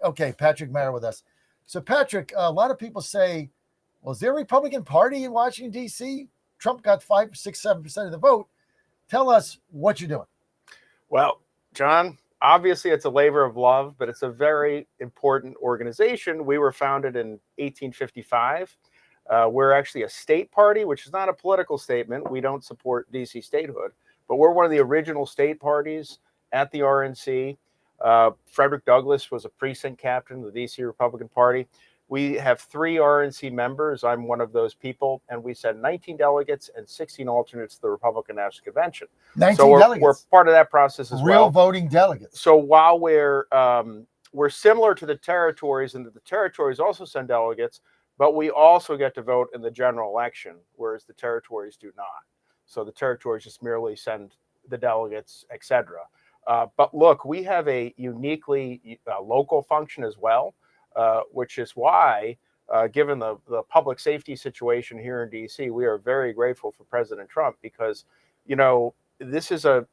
Okay, Patrick Mara with us. So, Patrick, a lot of people say, well, is there a Republican Party in Washington, D.C.? Trump got 5, 6, 7% of the vote. Tell us what you're doing. Well, John, obviously it's a labor of love, but it's a very important organization. We were founded in 1855. We're actually a state party, which is not a political statement. We don't support DC statehood, but we're one of the original state parties at the RNC. Frederick Douglass was a precinct captain of the DC Republican Party. We have 3 RNC members. I'm one of those people, and we sent 19 delegates and 16 alternates to the Republican National Convention. 19 so delegates. We're part of that process as well. Real voting delegates. So while we're similar to the territories, and the territories also send delegates, but we also get to vote in the general election, whereas the territories do not. So the territories just merely send the delegates, etc. But look, we have a uniquely local function as well. Which is why, given the public safety situation here in D.C., we are very grateful for President Trump because, this is a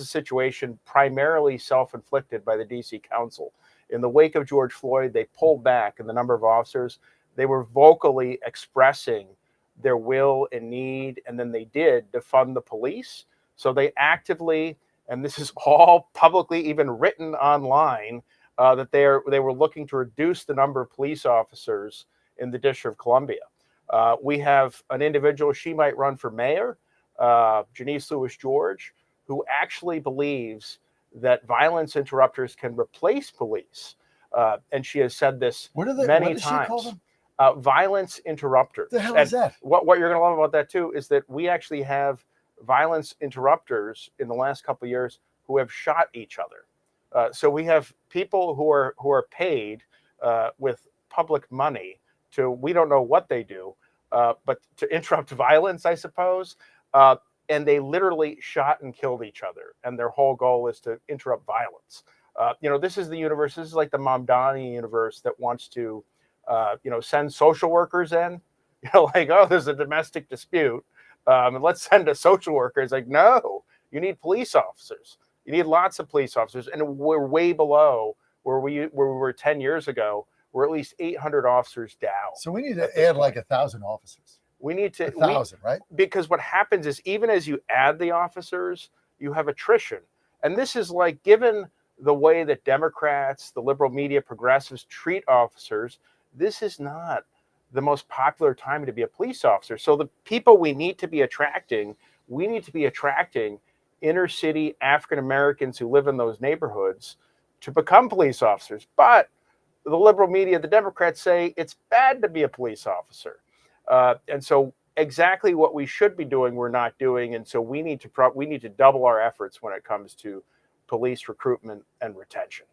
situation primarily self-inflicted by the D.C. Council. In the wake of George Floyd, they pulled back in the number of officers. They were vocally expressing their will and need, and then they did defund the police. So they actively, and this is all publicly even written online, that they were looking to reduce the number of police officers in the District of Columbia. We have an individual, she might run for mayor, Janice Lewis George, who actually believes that violence interrupters can replace police. And she has said this many times. What does she call them? Violence interrupters. The hell is that? What you're going to love about that, too, is that we actually have violence interrupters in the last couple of years who have shot each other. So we have people who are paid with public money to, we don't know what they do, but to interrupt violence, I suppose. And they literally shot and killed each other. And their whole goal is to interrupt violence. This is the universe. This is like the Mamdani universe that wants to, send social workers in. Like, oh, there's a domestic dispute. And let's send a social worker. It's like, no, you need police officers. You need lots of police officers, and we're way below where we were 10 years ago. We're at least 800 officers down. So we need to add like 1,000 officers. We need to 1,000, right? Because what happens is even as you add the officers, you have attrition, and this is like, given the way that Democrats, the liberal media, progressives treat officers, this is not the most popular time to be a police officer. So the people we need to be attracting, inner city African Americans who live in those neighborhoods to become police officers. But the liberal media, the Democrats, say it's bad to be a police officer. And so exactly what we should be doing, we're not doing. And so we need to double our efforts when it comes to police recruitment and retention.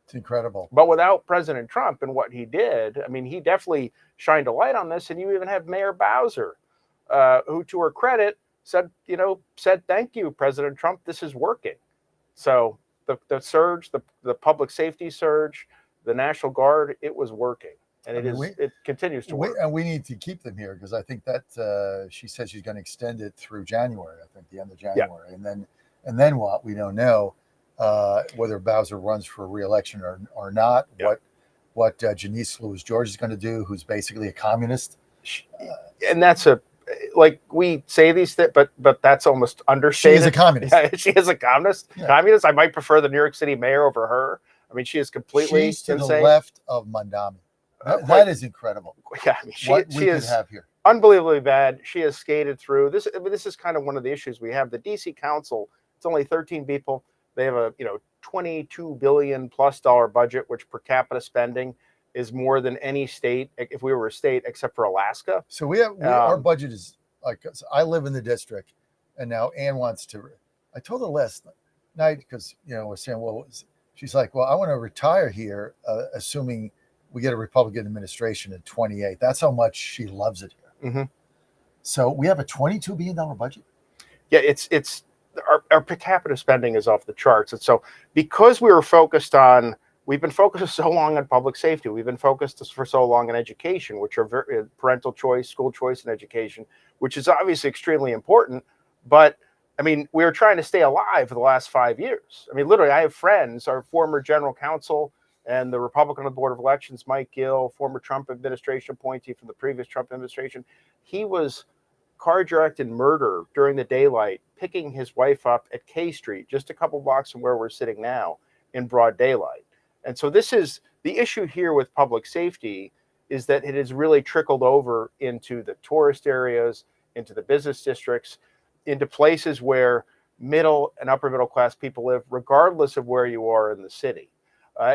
It's incredible. But without President Trump and what he did, I mean, he definitely shined a light on this. And you even have Mayor Bowser, who, to her credit, said, thank you, President Trump, this is working. So the surge, the public safety surge, the National Guard, it was working. And it continues to work. And we need to keep them here because I think that she said she's going to extend it through January, I think the end of January. Yeah. And then what? We don't know whether Bowser runs for re-election or not, yeah. What Janice Lewis George is going to do, who's basically a communist. And that's like we say these things, but that's almost understated. She is a communist. Yeah, she is a communist. Yeah. Communist. I might prefer the New York City mayor over her. I mean, she is completely insane. She's to the left of Mamdani. That is incredible. Yeah, I mean, she is have here. Unbelievably bad. She has skated through this. This is kind of one of the issues we have. The DC Council, it's only 13 people. They have a $22 billion plus budget, which per capita spending is more than any state, if we were a state, except for Alaska. So our budget is like, I live in the district, and now Ann wants to. I told her last night because we're saying, well, she's like, well, I want to retire here, assuming we get a Republican administration in 28. That's how much she loves it here. Mm-hmm. So we have a $22 billion budget. Yeah, it's our per capita spending is off the charts. And so because we've been focused so long on public safety, we've been focused for so long on education, which are parental choice, school choice, and education, which is obviously extremely important. But I mean, we were trying to stay alive for the last 5 years. I mean, literally, I have friends, our former general counsel And the Republican on the Board of Elections, Mike Gill, former Trump administration appointee from the previous Trump administration, he was car-jacked and murdered during the daylight, picking his wife up at K Street, just a couple blocks from where we're sitting now, in broad daylight. And so this is the issue here with public safety, is that it has really trickled over into the tourist areas, into the business districts, into places where middle and upper middle class people live, regardless of where you are in the city.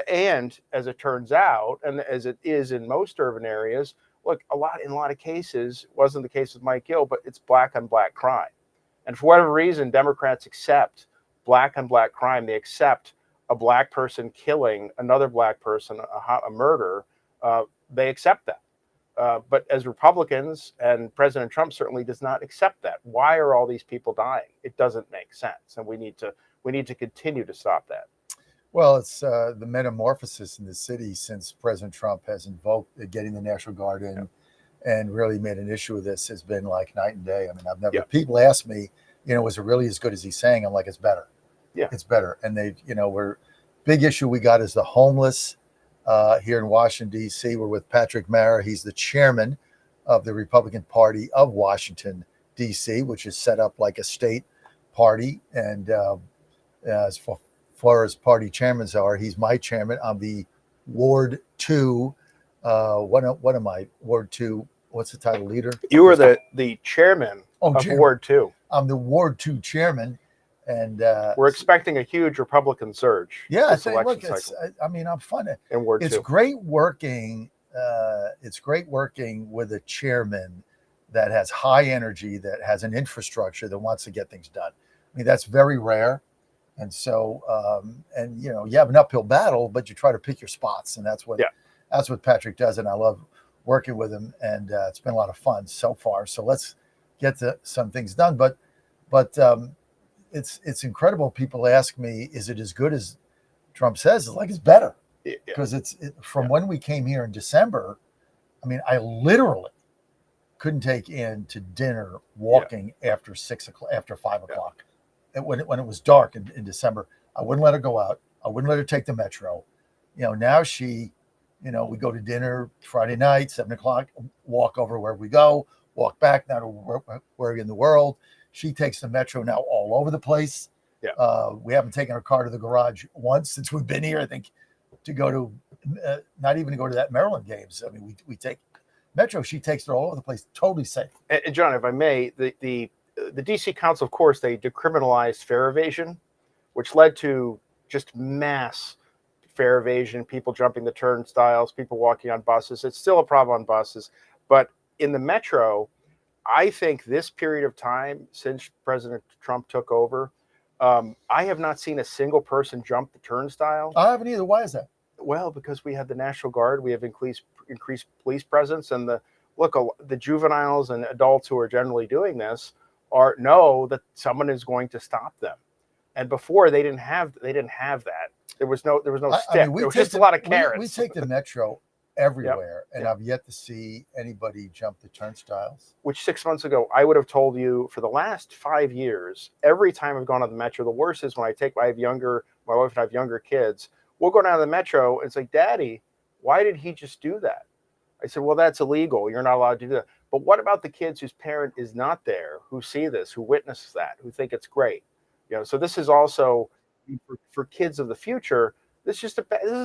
And as it turns out, and as it is in most urban areas, look, in a lot of cases, it wasn't the case with Mike Gill, but it's black on black crime. And for whatever reason, Democrats accept black on black crime. They accept a black person killing another black person, a murder. They accept that. But as Republicans, and President Trump certainly does not accept that. Why are all these people dying? It doesn't make sense, and we need to continue to stop that. Well, it's the metamorphosis in the city since President Trump has invoked getting the National Guard in and really made an issue of this has been like night and day. I mean, I've never, people ask me, was it really as good as he's saying? I'm like, it's better. Yeah. It's better. And big issue we got is the homeless here in Washington, D.C. We're with Patrick Mara. He's the chairman of the Republican Party of Washington, D.C., which is set up like a state party. And as far as party chairmen are, he's my chairman. I'm the Ward 2. What am I? Ward 2. What's the title, leader? You are the chairman of Ward 2. I'm the Ward 2 chairman. And we're expecting a huge Republican surge. Yeah, I think, look, I'm fun. In Ward 2. It's great working. It's great working with a chairman that has high energy, that has an infrastructure, that wants to get things done. I mean, that's very rare. And so, you have an uphill battle, but you try to pick your spots, and that's what Patrick does. And I love working with him, and it's been a lot of fun so far. So let's get to some things done. But it's incredible. People ask me, is it as good as Trump says? It's like, it's better, because from when we came here in December. I mean, I literally couldn't take in to dinner walking after 6 o'clock, after 5 o'clock. When it was dark in December, I wouldn't let her go out. I wouldn't let her take the metro. Now she, we go to dinner Friday night, 7 o'clock, walk over where we go, walk back now to where in the world. She takes the metro now all over the place. Yeah. We haven't taken our car to the garage once since we've been here, I think, to go to, not even to go to that Maryland games. I mean, we take metro. She takes it all over the place, totally safe. And John, if I may, the D.C. Council, of course, they decriminalized fare evasion, which led to just mass fare evasion, people jumping the turnstiles, people walking on buses. It's still a problem on buses. But in the metro, I think this period of time since President Trump took over, I have not seen a single person jump the turnstile. I haven't either. Why is that? Well, because we have the National Guard, we have increased police presence, and the juveniles and adults who are generally doing this know that someone is going to stop them. And before they didn't have that. There was no stick. There was just a lot of carrots. We take the metro everywhere, and I've yet to see anybody jump the turnstiles. Which 6 months ago, I would have told you for the last 5 years, every time I've gone on the metro, the worst is when my wife and I have younger kids, we'll go down to the metro and it's like, Daddy, why did he just do that? I said, well, that's illegal. You're not allowed to do that. But what about the kids whose parent is not there, who see this, who witness that, who think it's great? So this is also for kids of the future. This is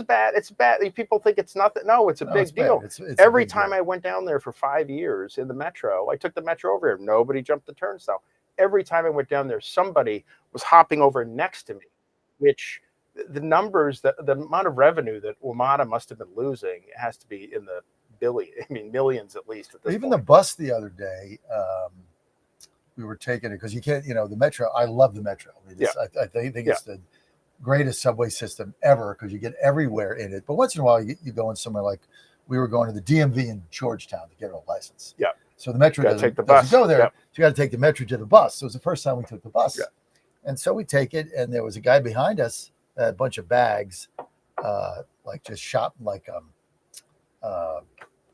bad. It's bad. People think it's nothing. No, it's a big deal. It's every time I went down there for 5 years in the metro, I took the metro over here. Nobody jumped the turnstile. Every time I went down there, somebody was hopping over next to me, which the numbers, the amount of revenue that WMATA must have been losing has to be in the millions at least. At this Even point. The bus the other day, we were taking it because you can't, the metro. I love the metro. I think it's the greatest subway system ever because you get everywhere in it. But once in a while, you go in somewhere like we were going to the DMV in Georgetown to get a license. Yeah. So the metro doesn't go there. So you got to take the metro to the bus. So it was the first time we took the bus. Yeah. And so we take it, and there was a guy behind us, a bunch of bags, like just shot like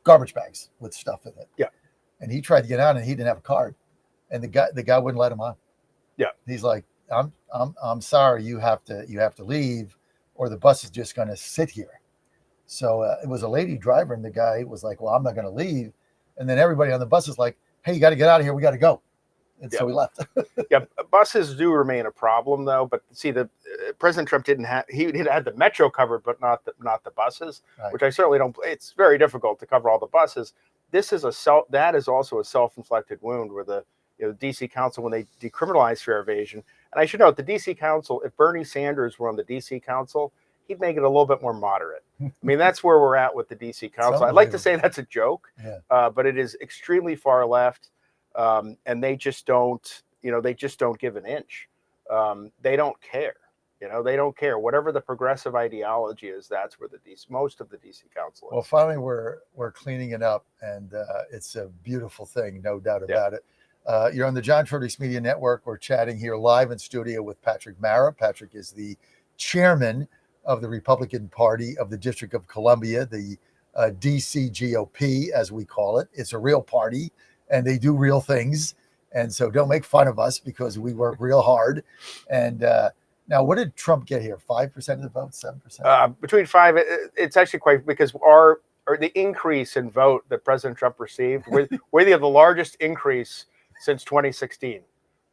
garbage bags with stuff in it. Yeah. And he tried to get out, and he didn't have a card, and the guy wouldn't let him on. Yeah. He's like, I'm sorry, you have to leave, or the bus is just going to sit here. So it was a lady driver, and the guy was like, "Well, I'm not going to leave." And then everybody on the bus is like, "Hey, you got to get out of here. We got to go." And so we left. Yeah, buses do remain a problem, though. But see, the President Trump didn't have he had the metro covered, but not the buses, Right. which I certainly don't. It's very difficult to cover all the buses. This is that is also a self-inflicted wound where the DC Council, when they decriminalized fare evasion, and I should note the DC Council, if Bernie Sanders were on the DC Council, he'd make it a little bit more moderate. I mean, that's where we're at with the DC Council. I'd like to say that's a joke, but it is extremely far left. And they just don't, they just don't give an inch. They don't care. They don't care. Whatever the progressive ideology is, that's where most of the DC Council is. Well, finally, we're cleaning it up, and it's a beautiful thing, no doubt about it. You're on the John Fredericks Media Network. We're chatting here live in studio with Patrick Mara. Patrick is the chairman of the Republican Party of the District of Columbia, the DC GOP, as we call it. It's a real party, and they do real things. And so don't make fun of us because we work real hard. And now, what did Trump get here? 5% of the vote, 7%? Between 5, it's actually quite, because the increase in vote that President Trump received, we're the largest increase since 2016.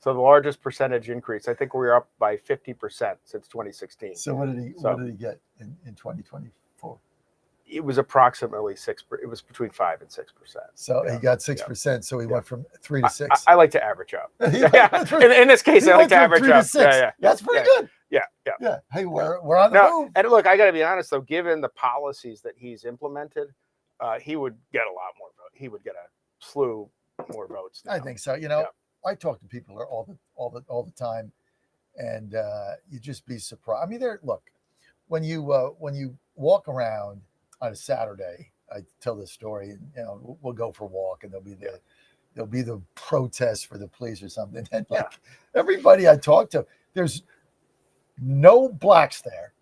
So the largest percentage increase. I think we were up by 50% since 2016. So what did he get in 2024? It was approximately 6%. It was between 5 and 6%. So he got 6%. So he went from 3 to 6. I like to average up. In this case, I like to average up. 3 to 6. That's pretty good. Yeah. Hey, we're on the move. And look, I got to be honest though. Given the policies that he's implemented, he would get a lot more votes. He would get a slew more votes now. I think so. I talk to people all the time, and you just be surprised. I mean, look, when you walk around on a Saturday, I tell this story, and we'll go for a walk, and there'll be the protest for the police or something, and everybody I talk to, there's no blacks there,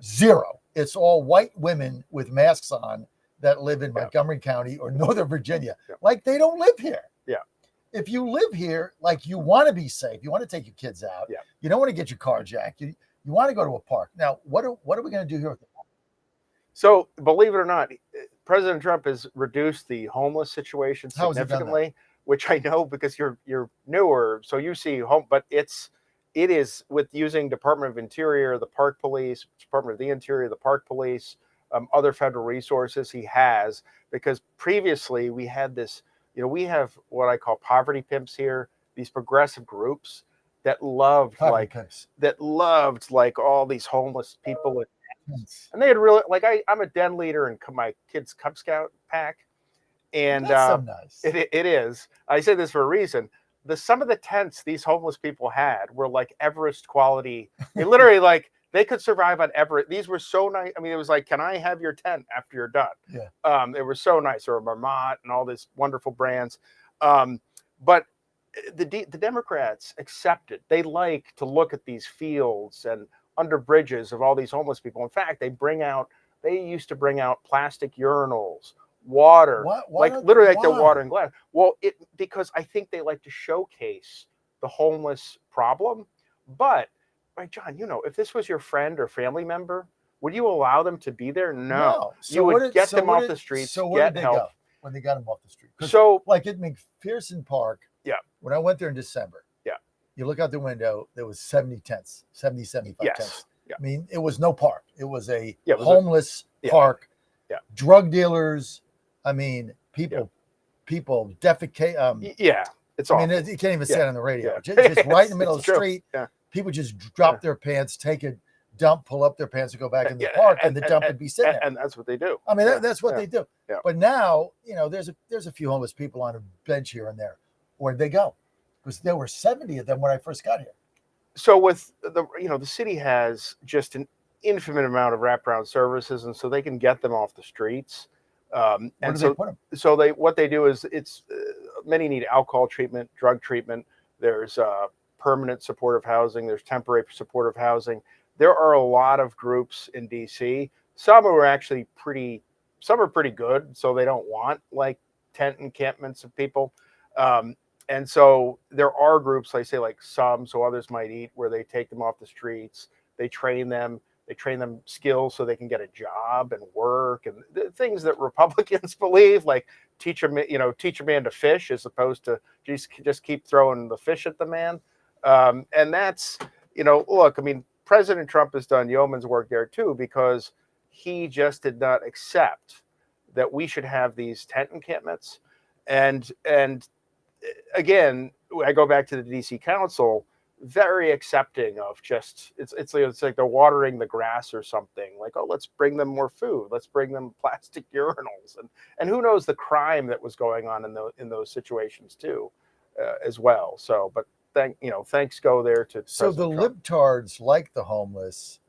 zero. It's all white women with masks on that live in Montgomery County or Northern Virginia, like they don't live here. If you live here, like you want to be safe, you want to take your kids out, you don't want to get your car jacked, you want to go to a park. Now, what are we going to do here with the park? So, believe it or not, President Trump has reduced the homeless situation significantly, which I know because you're newer, so you see but it is with using Department of Interior, the Park Police, Department of the Interior, the Park Police, other federal resources he has, because previously we had this. We have what I call poverty pimps here, these progressive groups that loved all these homeless people. And they had really, I'm a den leader in my kids' Cub Scout pack. And that's so nice. It is. I say this for a reason. Some of the tents these homeless people had were like Everest quality. They literally they could survive on Everest. These were so nice. I mean, it was like, can I have your tent after you're done? It was so nice. Or Marmot and all these wonderful brands. But the Democrats accepted. They like to look at these fields and under bridges of all these homeless people. In fact, they used to bring out plastic urinals, water, the water in glass. Well, because I think they like to showcase the homeless problem, but. Right, John, if this was your friend or family member, would you allow them to be there? No. So you would get them off the streets, so where get did they help. go when they got them off the street? So, like at McPherson Park, when I went there in December, you look out the window, there was 70 tents, 75 tents. I mean, it was no park. It was a homeless park. Drug dealers. I mean, people defecate. It's awful. I mean, you can't even say it on the radio. Just right in the middle of the street. People just drop their pants, take a dump, pull up their pants, and go back in the park, and the dump would be sitting there. And that's what they do. I mean, that's what they do. But now, there's a few homeless people on a bench here and there. Where'd they go? Because there were 70 of them when I first got here. So with the city has just an infinite amount of wraparound services, and so they can get them off the streets. Where do they put them? So what they do is many need alcohol treatment, drug treatment. There's permanent supportive housing. There's temporary supportive housing. There are a lot of groups in DC. Some are pretty good, so they don't want tent encampments of people. And so there are groups, so others might eat, where they take them off the streets. They train them. They train them skills so they can get a job and work, and the things that Republicans believe, like teach a man to fish as opposed to just keep throwing the fish at the man. And that's, look, I mean, President Trump has done yeoman's work there too, because he just did not accept that we should have these tent encampments. And again, I go back to the DC Council, very accepting of just it's like they're watering the grass or something. Like, oh, let's bring them more food, let's bring them plastic urinals, and who knows the crime that was going on in those situations too, as well. So, but thanks go there to So President the Trump. libtards like the homeless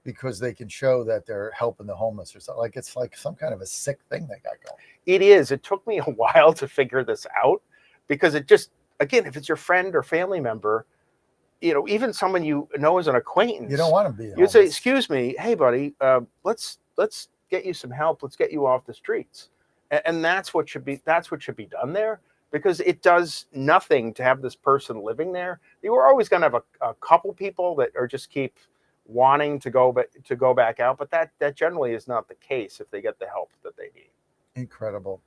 because they can show that they're helping the homeless or something. Like it's like some kind of a sick thing they got going. It is. It took me a while to figure this out, because it just, again, if it's your friend or family member, even someone you know as an acquaintance, You don't want to be you'd homeless. say, "Excuse me, hey buddy, let's get you some help. Let's get you off the streets." And that's what should be done there, because it does nothing to have this person living there. You are always going to have a couple people that are just keep wanting to go back out, but that generally is not the case if they get the help that they need. Incredible.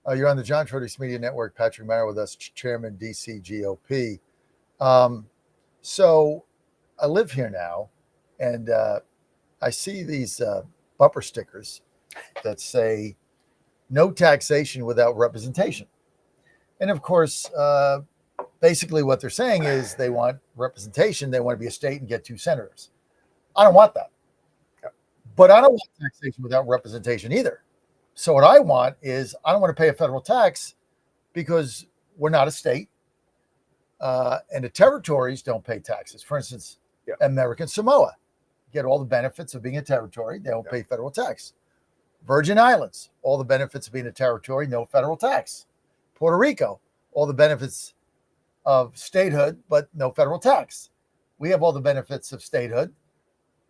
You're on the John Fredericks Media Network. Patrick Meyer with us, Chairman DC GOP. So I live here now, and I see these bumper stickers that say no taxation without representation. And of course, basically what they're saying is they want representation. They want to be a state and get 2 senators. I don't want that. But I don't want taxation without representation either. So what I want is I don't want to pay a federal tax because we're not a state. And the territories don't pay taxes. For instance, American Samoa get all the benefits of being a territory. They don't pay federal tax. Virgin Islands, all the benefits of being a territory, no federal tax. Puerto Rico, all the benefits of statehood, but no federal tax. We have all the benefits of statehood,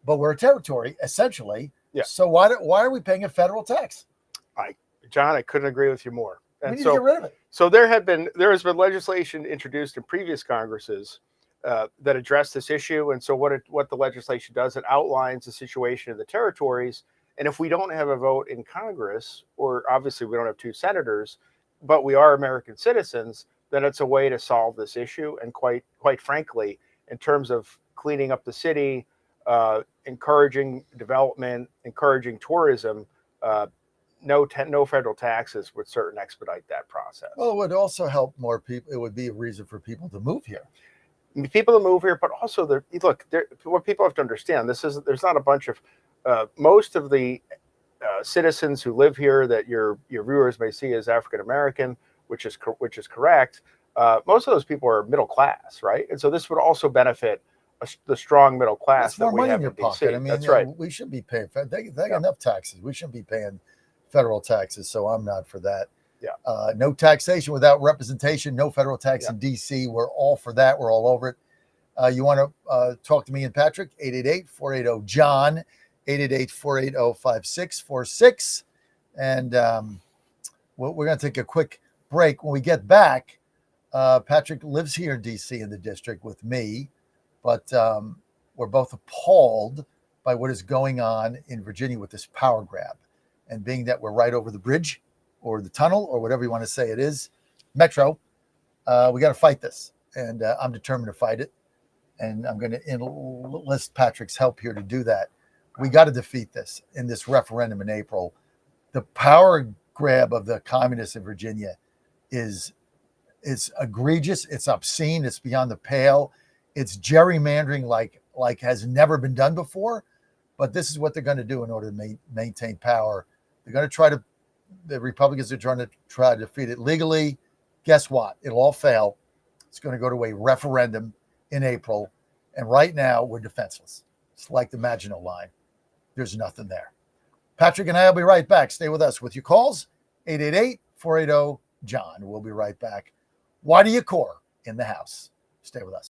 but we're a territory, essentially. Yeah. So why are we paying a federal tax? John, I couldn't agree with you more. And we need to get rid of it. So there has been legislation introduced in previous Congresses that address this issue. And so what the legislation does, it outlines the situation in the territories. And if we don't have a vote in Congress, or obviously we don't have 2 senators, but we are American citizens, then it's a way to solve this issue. And quite frankly, in terms of cleaning up the city, encouraging development, encouraging tourism, no federal taxes would certainly expedite that process. Well, it would also help more people. It would be a reason for people to move here. People to move here, but also what people have to understand, there's not a bunch of most of the citizens who live here that your viewers may see as African American, which is correct. Most of those people are middle class, right? And so this would also benefit the strong middle class. That's more money in your pocket. I mean, that's right. We should be paying. They got enough taxes. We shouldn't be paying federal taxes. So I'm not for that. Yeah. No taxation without representation. No federal tax in DC. We're all for that. We're all over it. You want to talk to me and Patrick? 888-480-JOHN. 888-480-5646. And we're going to take a quick break. When we get back, Patrick lives here in DC in the district with me, but we're both appalled by what is going on in Virginia with this power grab. And being that we're right over the bridge or the tunnel or whatever you want to say it is, Metro, we got to fight this. And I'm determined to fight it. And I'm going to enlist Patrick's help here to do that. We got to defeat this in this referendum in April. The power grab of the communists in Virginia is egregious. It's obscene. It's beyond the pale. It's gerrymandering like has never been done before. But this is what they're going to do in order to maintain power. They're going to the Republicans are trying to defeat it legally. Guess what? It'll all fail. It's going to go to a referendum in April. And right now, we're defenseless. It's like the Maginot Line. There's nothing there. Patrick and I will be right back. Stay with us with your calls. 888-480-JOHN. We'll be right back. Why do you core in the house? Stay with us.